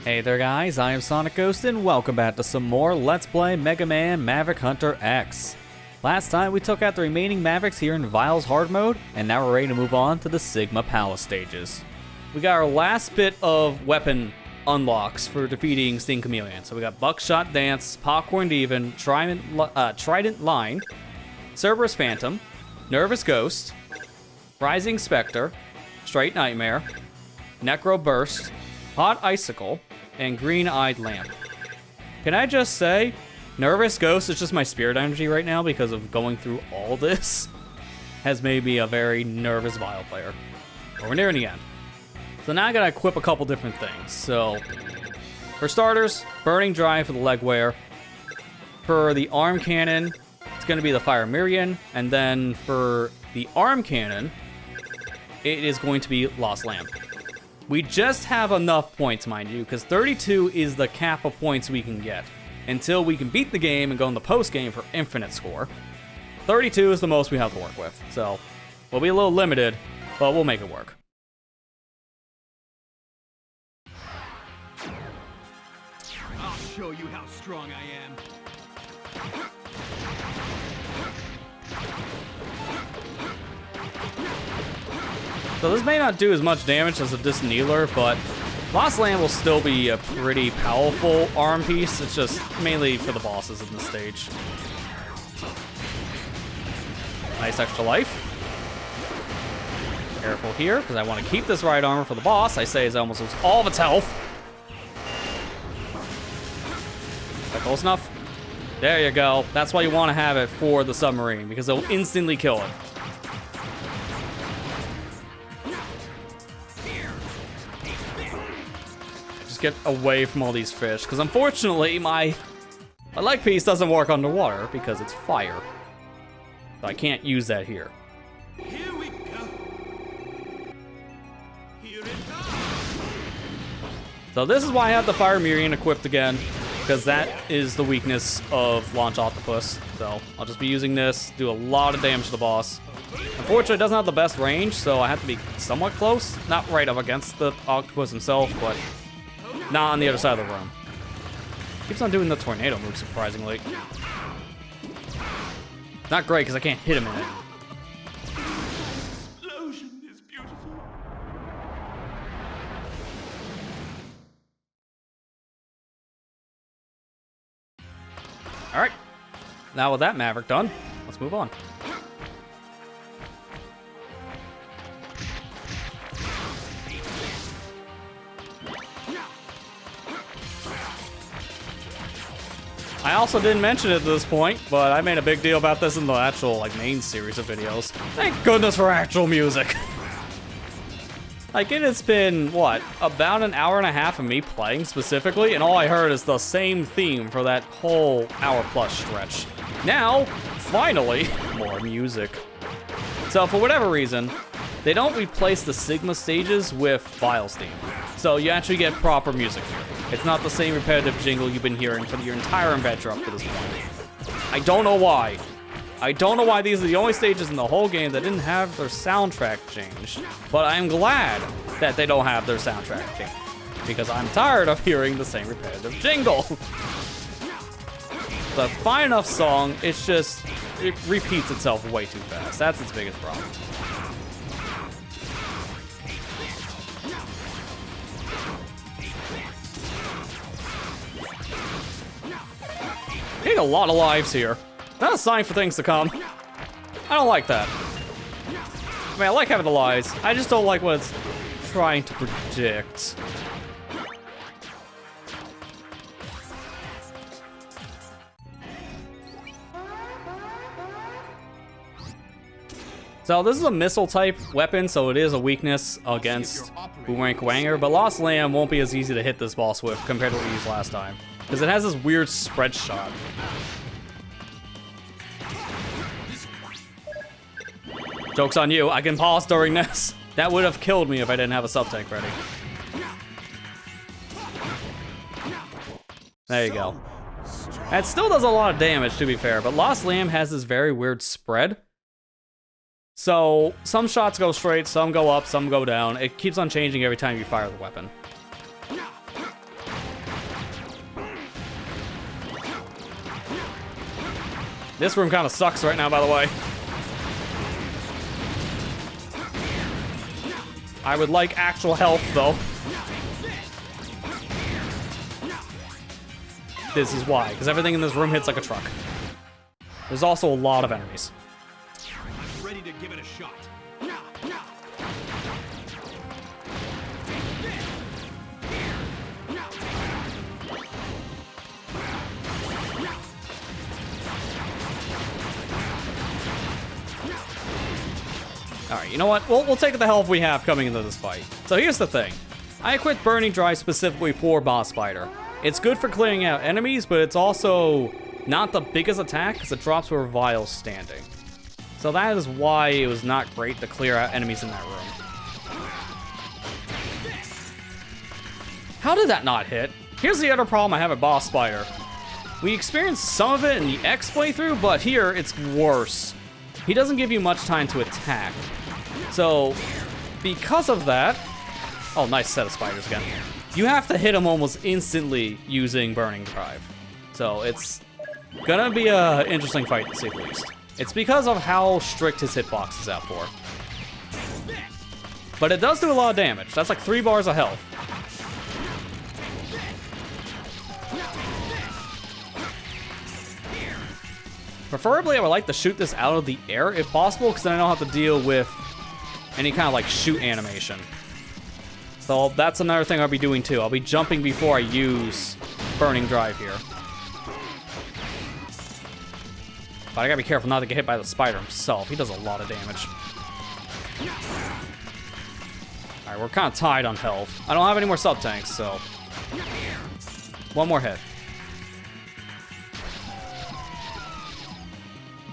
Hey there guys, I am SonicGhost and welcome back to some more Let's Play Mega Man Maverick Hunter X. Last time we took out the remaining Mavericks here in Vile's hard mode, and now we're ready to move on to the Sigma Palace stages. We got our last bit of weapon unlocks for defeating Sting Chameleon. So we got Buckshot Dance, Popcorn Demon, Trident Line, Cerberus Phantom, Nervous Ghost, Rising Spectre, Straight Nightmare, Necro Burst, Hot Icicle, and Green-Eyed Lamp. Can I just say, Nervous Ghost is just my spirit energy right now because of going through all this. Has made me a very nervous Vile player. But we're nearing the end. So now I gotta equip a couple different things. So, for starters, Burning Drive for the leg wear. For the arm cannon, it's gonna be the Fire Miriam. And then for the arm cannon, it is going to be Lost Lamp. We just have enough points, mind you, because 32 is the cap of points we can get until we can beat the game and go in the post game for infinite score. 32 is the most we have to work with, so we'll be a little limited, but we'll make it work. I'll show you how strong I am. So this may not do as much damage as a Distant Healer, but Lost Lamp will still be a pretty powerful arm piece. It's just mainly for the bosses in this stage. Nice extra life. Careful here, because I want to keep this right armor for the boss. I say as I almost lose all of its health. Is that close enough? There you go. That's why you want to have it for the submarine, because it'll instantly kill it. Get away from all these fish, because unfortunately my leg piece doesn't work underwater because it's fire, so I can't use that here. Here we go. Here it comes. So this is why I have the Fire Miriam equipped again, because that is the weakness of Launch Octopus. So I'll just be using this, do a lot of damage to the boss. Unfortunately, it doesn't have the best range, so I have to be somewhat close, not right up against the octopus himself, but not on the other side of the room. Keeps on doing the tornado move, surprisingly. Not great, because I can't hit him in it. Explosion is beautiful. Alright. Now with that Maverick done, let's move on. I also didn't mention it at this point, but I made a big deal about this in the actual main series of videos. Thank goodness for actual music. It has been, what, about an hour and a half of me playing specifically, and all I heard is the same theme for that whole hour-plus stretch. Now, finally, more music. So for whatever reason, they don't replace the Sigma stages with Vile's theme. So you actually get proper music here. It's not the same repetitive jingle you've been hearing for your entire adventure up to this point. I don't know why. I don't know why these are the only stages in the whole game that didn't have their soundtrack changed. But I'm glad that they don't have their soundtrack changed, because I'm tired of hearing the same repetitive jingle. The fine enough song, it repeats itself way too fast. That's its biggest problem. Getting a lot of lives here. Not a sign for things to come. I don't like that. I mean, I like having the lives. I just don't like what it's trying to predict. So this is a missile type weapon, so it is a weakness against Boomerang Kwanger, but Lost Lamb won't be as easy to hit this boss with compared to what we used last time, because it has this weird spread shot. Joke's on you, I can pause during this. That would have killed me if I didn't have a sub-tank ready. There you go. It still does a lot of damage, to be fair, but Lost Lamb has this very weird spread. So some shots go straight, some go up, some go down. It keeps on changing every time you fire the weapon. This room kind of sucks right now, by the way. I would like actual health, though. This is why, because everything in this room hits like a truck. There's also a lot of enemies. I'm ready to give it a shot. Alright, you know what? We'll take the health we have coming into this fight. So here's the thing. I equipped Burning Drive specifically for Boss Spider. It's good for clearing out enemies, but it's also not the biggest attack because it drops where Vile's standing. So that is why it was not great to clear out enemies in that room. How did that not hit? Here's the other problem I have at Boss Spider. We experienced some of it in the X playthrough, but here it's worse. He doesn't give you much time to attack. So, because of that... Oh, nice set of spiders again. You have to hit him almost instantly using Burning Drive. So, it's gonna be an interesting fight, to say the least. It's because of how strict his hitbox is out for. But it does do a lot of damage. That's like 3 bars of health. Preferably, I would like to shoot this out of the air if possible, because then I don't have to deal with any kind of like shoot animation. So that's another thing I'll be doing too. I'll be jumping before I use Burning Drive here. But I gotta be careful not to get hit by the spider himself. He does a lot of damage. Alright, we're kind of tied on health. I don't have any more sub-tanks, so... One more hit.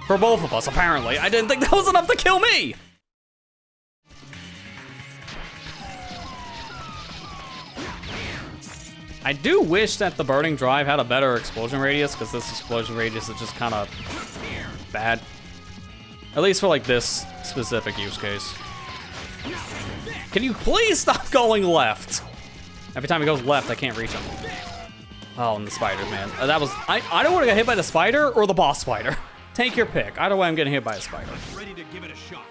For both of us, apparently. I didn't think that was enough to kill me! I do wish that the Burning Drive had a better explosion radius, because this explosion radius is just kind of bad. At least for, like, this specific use case. Can you please stop going left? Every time he goes left, I can't reach him. Oh, and the spiders, man. That was... I don't want to get hit by the spider or the boss spider. Take your pick. Either way, I'm getting hit by a spider. Ready to give it a shot.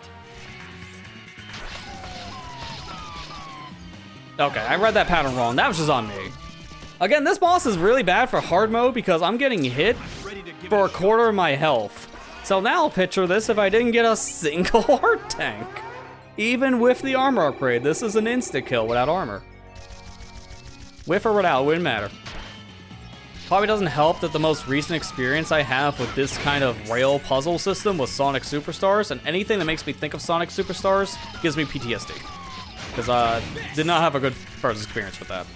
Okay, I read that pattern wrong. That was just on me. Again, this boss is really bad for hard mode because I'm getting hit for a quarter of my health. So now picture this if I didn't get a single heart tank. Even with the armor upgrade, this is an insta-kill without armor. With or without, it wouldn't matter. Probably doesn't help that the most recent experience I have with this kind of rail puzzle system was Sonic Superstars, and anything that makes me think of Sonic Superstars gives me PTSD. Because I did not have a good first experience with that.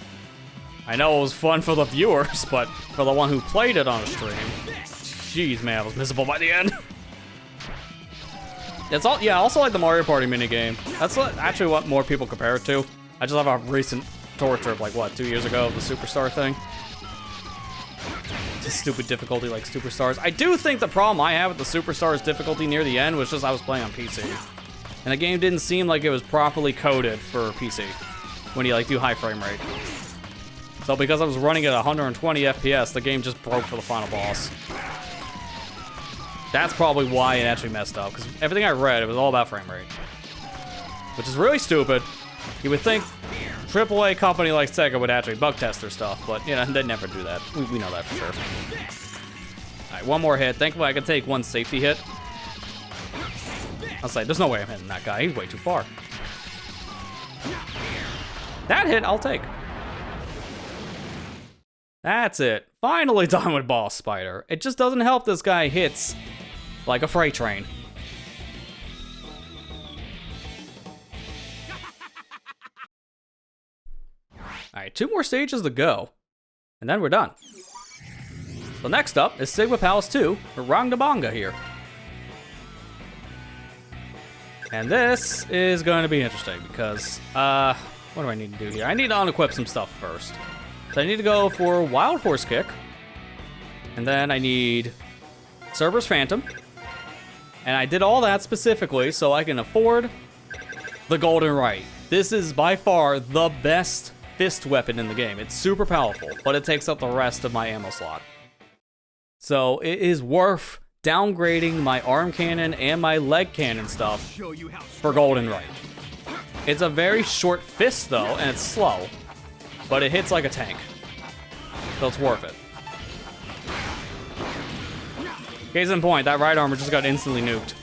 I know it was fun for the viewers, but for the one who played it on a stream, jeez man, I was miserable by the end. It's all, yeah, also like the Mario Party minigame. That's actually what more people compare it to. I just have a recent torture of like, what, 2 years ago, the Superstar thing. Just stupid difficulty like Superstars. I do think the problem I had with the Superstars difficulty near the end was just I was playing on PC. And the game didn't seem like it was properly coded for PC when you like do high frame rate. So because I was running at 120 FPS, the game just broke for the final boss. That's probably why it actually messed up, because everything I read, it was all about frame rate. Which is really stupid. You would think AAA company like Sega would actually bug test their stuff, but, you know, they never do that. We know that for sure. Alright, one more hit. Thankfully, I can take one safety hit. I'll say, there's no way I'm hitting that guy. He's way too far. That hit, I'll take. That's it. Finally done with Boss Spider. It just doesn't help this guy hits like a freight train. Alright, 2 more stages to go, and then we're done. So next up is Sigma Palace 2 for Rangdabanga here. And this is going to be interesting because, what do I need to do here? I need to unequip some stuff first. So I need to go for Wild Horse Kick, and then I need Cerberus Phantom, and I did all that specifically so I can afford the Golden Right. This is by far the best fist weapon in the game. It's super powerful, but it takes up the rest of my ammo slot. So it is worth downgrading my arm cannon and my leg cannon stuff Show you how for Golden Right. It's a very short fist though, and it's slow, but it hits like a tank, so it's worth it. Case in point, that right armor just got instantly nuked.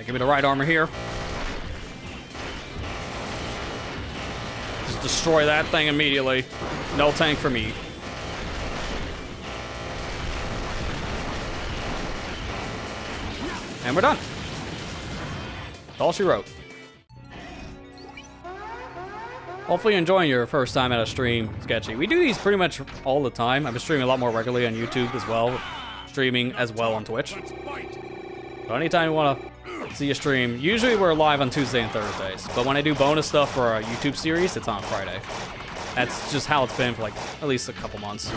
Give me the right armor here. Just destroy that thing immediately. No tank for me. And we're done. That's all she wrote. Hopefully you're enjoying your first time at a stream, Sketchy. We do these pretty much all the time. I've been streaming a lot more regularly on YouTube as well. Streaming as well on Twitch. So anytime you want to see a stream, usually we're live on Tuesday and Thursdays. But when I do bonus stuff for our YouTube series, it's on Friday. That's just how it's been for like at least a couple months. Be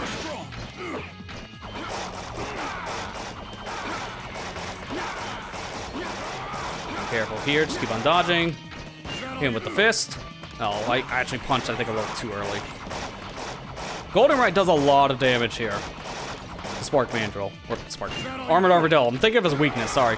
careful here, just keep on dodging. Hit him with the fist. Oh, I actually punched, I think, a little too early. Golden Right does a lot of damage here. The Spark Mandrill. Or Spark. Armored Armadillo. I'm thinking of his weakness, sorry.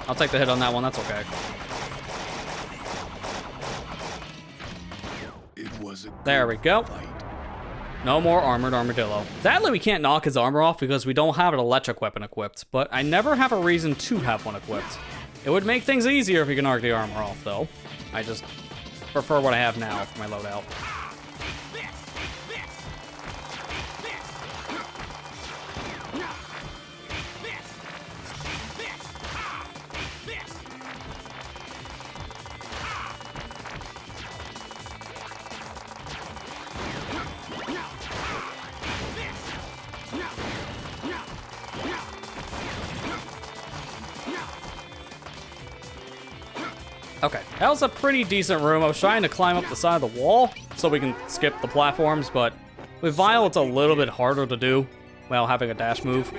I'll take the hit on that one, that's okay. There we go. No more Armored Armadillo. Sadly, we can't knock his armor off because we don't have an electric weapon equipped, but I never have a reason to have one equipped. It would make things easier if you can knock the armor off, though. I just prefer what I have now for my loadout. Okay, that was a pretty decent room. I was trying to climb up the side of the wall so we can skip the platforms, but with Vile, it's a little bit harder to do while having a dash move.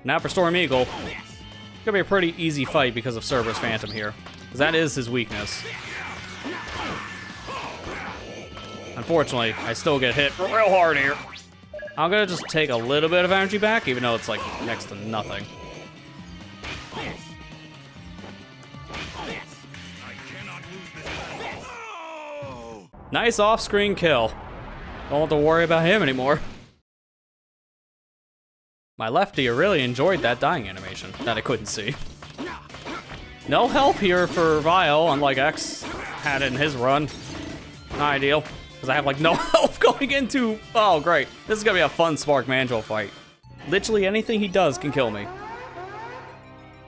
Now for Storm Eagle, it's gonna be a pretty easy fight because of Cerberus Phantom here, because that is his weakness. Unfortunately, I still get hit real hard here. I'm gonna just take a little bit of energy back, even though it's like next to nothing. Nice off-screen kill. Don't have to worry about him anymore. My lefty really enjoyed that dying animation that I couldn't see. No help here for Vile, unlike X had in his run. Not ideal, because I have like no health going into... Oh, great. This is going to be a fun Spark Mandrill fight. Literally anything he does can kill me.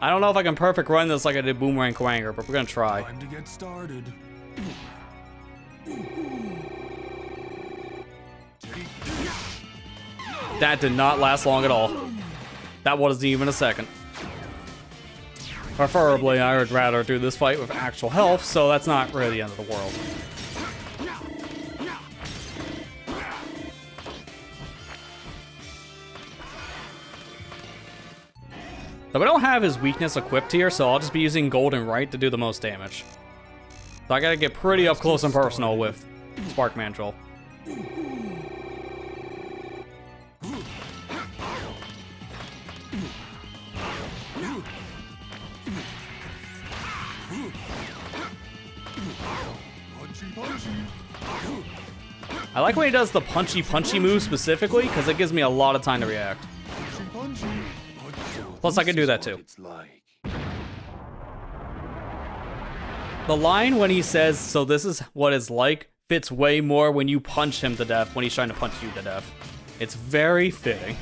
I don't know if I can perfect run this like I did Boomerang Quanger, but we're going to try. Time to get started. That did not last long at all. That wasn't even a second. Preferably, I would rather do this fight with actual health, so that's not really the end of the world. So we don't have his weakness equipped here, so I'll just be using Golden Right to do the most damage. So I gotta get pretty up close and personal with Spark Mandrill. I like when he does the punchy move specifically, because it gives me a lot of time to react. Plus I can do that too. The line when he says, "So this is what it's like," fits way more when you punch him to death when he's trying to punch you to death. It's very fitting.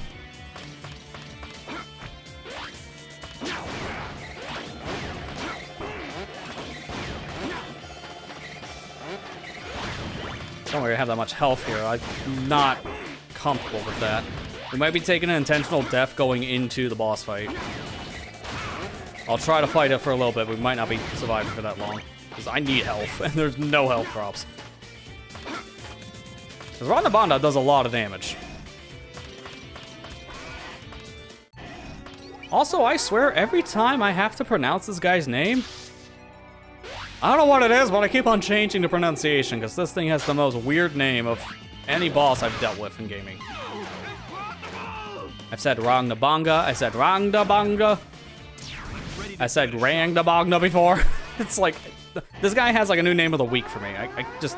Don't worry, I have that much health here. I'm not comfortable with that. We might be taking an intentional death going into the boss fight. I'll try to fight it for a little bit, but we might not be surviving for that long. because I need health, and there's no health drops. Because Rondabanda does a lot of damage. Also, I swear, every time I have to pronounce this guy's name, I don't know what it is, but I keep on changing the pronunciation, because this thing has the most weird name of any boss I've dealt with in gaming. I've said Rangdabanga, I said Rangdabanga, I said Rangdabanga before. It's like, this guy has like a new name of the week for me. I just,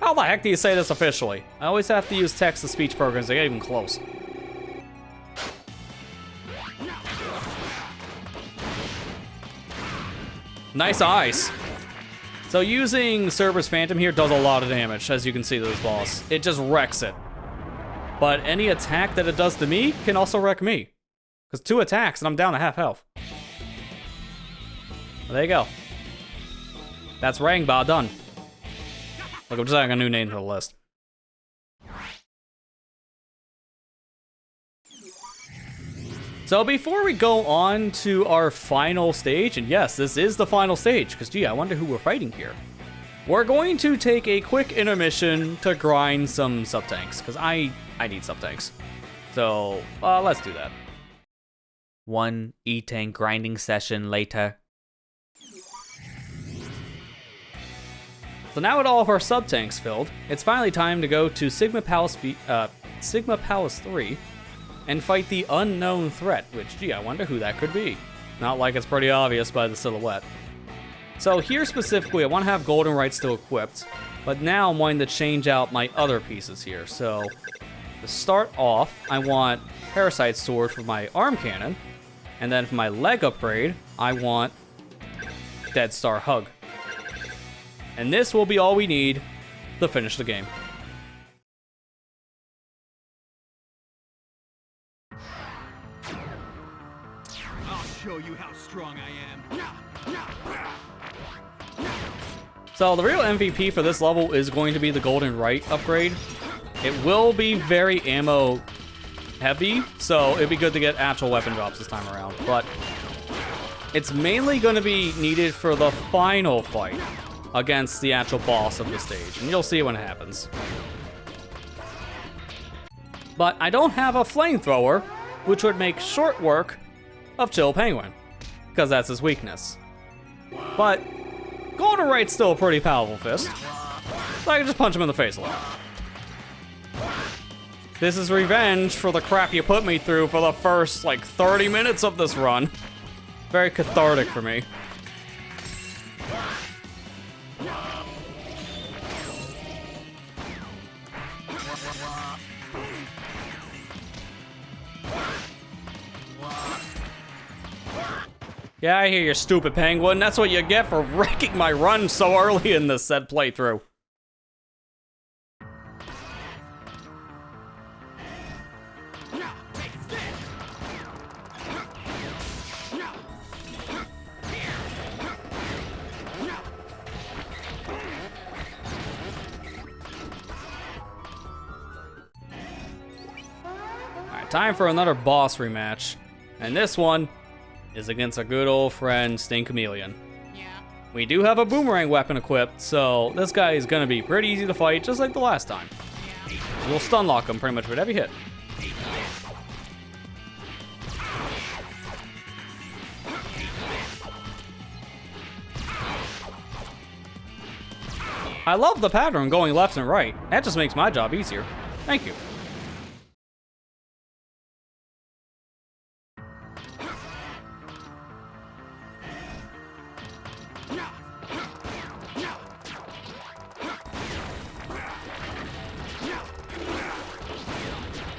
how the heck do you say this officially? I always have to use text-to-speech programs to get even close. Nice eyes. So using Cerberus Phantom here does a lot of damage, as you can see to this boss. It just wrecks it. But any attack that it does to me can also wreck me. Because 2 attacks and I'm down to half health. Well, there you go. That's Rangba done. Look, I'm just adding a new name to the list. So before we go on to our final stage, and yes, this is the final stage, because gee, I wonder who we're fighting here. We're going to take a quick intermission to grind some sub-tanks, because I need sub-tanks. So, let's do that. One E-tank grinding session later. So now with all of our sub-tanks filled, it's finally time to go to Sigma Palace 3 and fight the unknown threat, which, gee, I wonder who that could be. Not like it's pretty obvious by the silhouette. So here specifically, I want to have Goldenrite still equipped, but now I'm wanting to change out my other pieces here. So to start off, I want Parasite Sword for my arm cannon, and then for my leg upgrade, I want Dead Star Hug. And this will be all we need to finish the game. Show you how strong I am. So the real MVP for this level is going to be the Goldenrite upgrade. It will be very ammo heavy, so it'd be good to get actual weapon drops this time around, but it's mainly going to be needed for the final fight against the actual boss of the stage, and you'll see when it happens. But I don't have a flamethrower, which would make short work of Chill Penguin, because that's his weakness. But Goldenrite's still a pretty powerful fist, so I can just punch him in the face a lot. This is revenge for the crap you put me through for the first, like, 30 minutes of this run. Very cathartic for me. Yeah, I hear you, stupid penguin. That's what you get for wrecking my run so early in this said playthrough. Alright, time for another boss rematch. And this one is against our good old friend Sting Chameleon. Yeah. We do have a boomerang weapon equipped, so this guy is gonna be pretty easy to fight, just like the last time. Yeah. We'll stun lock him pretty much with every hit. I love the pattern going left and right. That just makes my job easier. Thank you.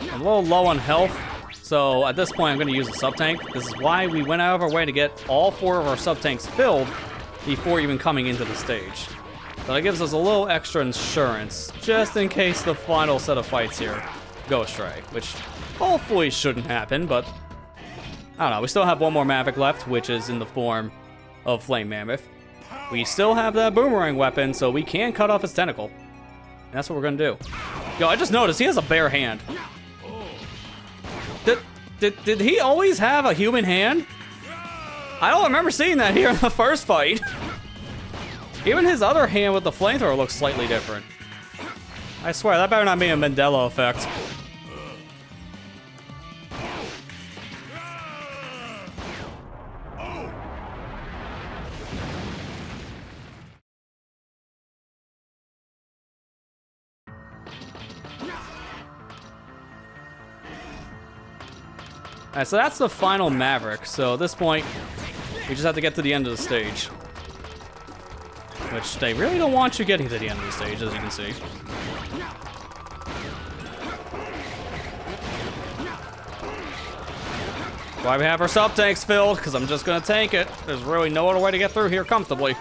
I'm a little low on health, so at this point I'm going to use a sub-tank. This is why we went out of our way to get all 4 of our sub-tanks filled before even coming into the stage. So that gives us a little extra insurance, just in case the final set of fights here go astray, which hopefully shouldn't happen, but I don't know. We still have one more Maverick left, which is in the form of Flame Mammoth. We still have that boomerang weapon, so we can cut off his tentacle. And that's what we're going to do. Yo, I just noticed he has a bare hand. Did he always have a human hand? I don't remember seeing that here in the first fight. Even his other hand with the flamethrower looks slightly different. I swear, that better not be a Mandela effect. Alright, so that's the final Maverick. So at this point, we just have to get to the end of the stage. Which they really don't want you getting to the end of the stage, as you can see. Why we have our sub-tanks filled, because I'm just going to tank it. There's really no other way to get through here comfortably.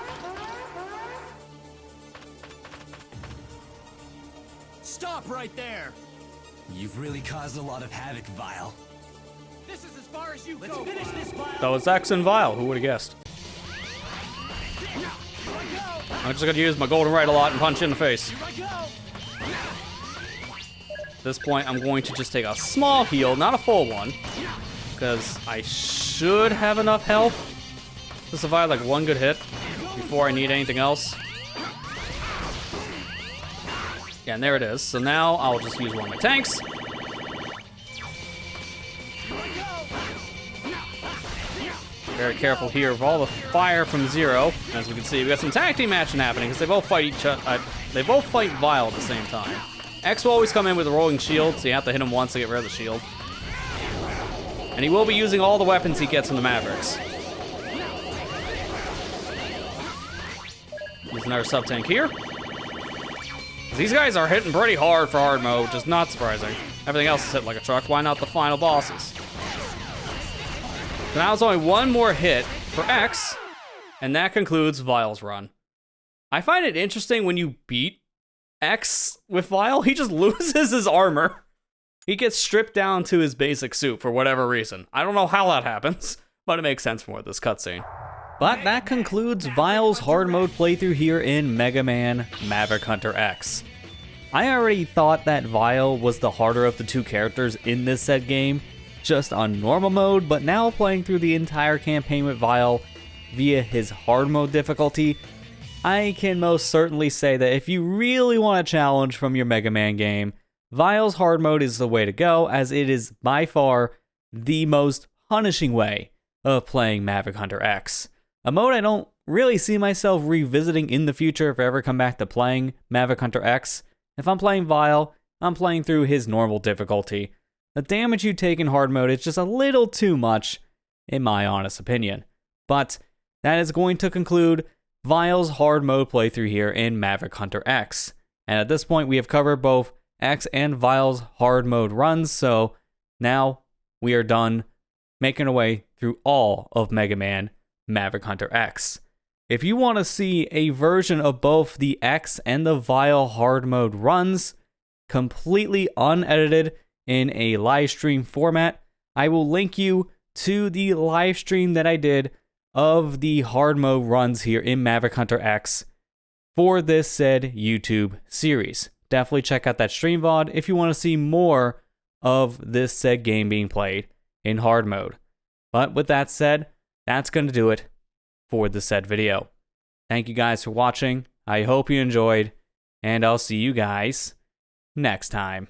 Stop right there! You've really caused a lot of havoc, Vile. This is as far as you go! Let's finish this, Vile! So it's X and Vile, who would have guessed? I'm just gonna use my golden right a lot and punch you in the face. At this point, I'm going to just take a small heal, not a full one, because I should have enough health to survive like one good hit before I need anything else. Yeah, and there it is. So now I'll just use one of my tanks. Very careful here of all the fire from Zero. As we can see, we got some tag team action happening because they both fight each other. They both fight Vile at the same time. X will always come in with a rolling shield, so you have to hit him once to get rid of the shield. And he will be using all the weapons he gets from the Mavericks. Use another sub tank here. These guys are hitting pretty hard for hard mode, which is not surprising. Everything else is hit like a truck. Why not the final bosses? So now it's only one more hit for X, and that concludes Vile's run. I find it interesting when you beat X with Vile, he just loses his armor. He gets stripped down to his basic suit for whatever reason. I don't know how that happens, but it makes sense for this cutscene. But that concludes Vile's hard mode playthrough here in Mega Man Maverick Hunter X. I already thought that Vile was the harder of the two characters in this said game, just on normal mode, but now playing through the entire campaign with Vile via his hard mode difficulty, I can most certainly say that if you really want a challenge from your Mega Man game, Vile's hard mode is the way to go, as it is by far the most punishing way of playing Maverick Hunter X. A mode I don't really see myself revisiting in the future if I ever come back to playing Maverick Hunter X. If I'm playing Vile, I'm playing through his normal difficulty. The damage you take in hard mode is just a little too much, in my honest opinion. But that is going to conclude Vile's hard mode playthrough here in Maverick Hunter X. And at this point, we have covered both X and Vile's hard mode runs, so now we are done making our way through all of Mega Man Maverick Hunter X. If you want to see a version of both the X and the Vile hard mode runs, completely unedited in a live stream format, I will link you to the live stream that I did of the hard mode runs here in Maverick Hunter X for this said YouTube series. Definitely check out that stream VOD if you want to see more of this said game being played in hard mode. But with that said, that's going to do it for the said video. Thank you guys for watching. I hope you enjoyed, and I'll see you guys next time.